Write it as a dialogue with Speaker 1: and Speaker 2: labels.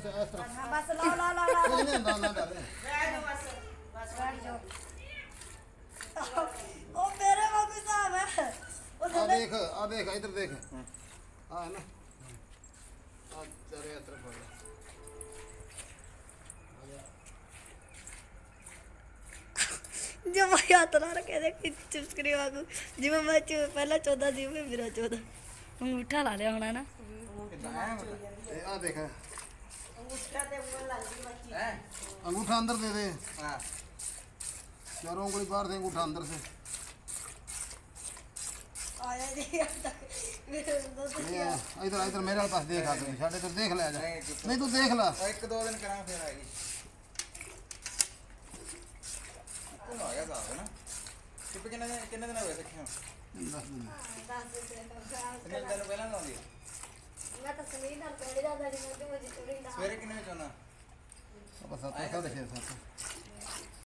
Speaker 1: ਇਸ ਤਰ੍ਹਾਂ
Speaker 2: ਹਾਂ ਬਸ ਲਾ ਲਾ ਲਾ ਲਾ
Speaker 1: ਕੁਝ ਨਹੀਂ ਹੁੰਦਾ ਨਾ ਡਰ
Speaker 2: ਬੈਠ ਜਾਓ ਬਸ ਬੈਠ ਜਾਓ ਉਹ ਮੇਰੇ ਵਾਂਗੂ ਹਿਸਾਬ ਹੈ ਉਹ
Speaker 1: ਆ ਦੇਖ ਇਧਰ ਦੇਖ ਆ ਹੈ ਨਾ ਆ ਚਰੇ ਇਸ ਤਰ੍ਹਾਂ ਫੜ
Speaker 2: जो मैं यात्रा रखे थे चुस्करी वागू जिवें मैं पहला 14 सी मैं मेरा 14 अंगूठा ला लिया होना ना
Speaker 1: आ देख
Speaker 2: अंगूठा ते ऊपर लग गई बच्ची
Speaker 1: हैं अंगूठा अंदर दे दे हां चारों उंगली बाहर से अंगूठा अंदर से
Speaker 2: आया जी
Speaker 1: इधर इधर मेरे पास देख आ साडे इधर देख ले जा नहीं तू देख ला
Speaker 3: एक दो दिन करा फिर आएगी कौन आ गया साहब ना कितने दिन हो गए देखे
Speaker 1: 10 दिन
Speaker 2: 10 दिन
Speaker 3: पहला ना आंदी
Speaker 2: मैं तो समीर नाल पहले जादा नहीं मैं तो मुझे चुरी ना
Speaker 3: सवेरे कितने बजे जाना
Speaker 1: बस 7:30 7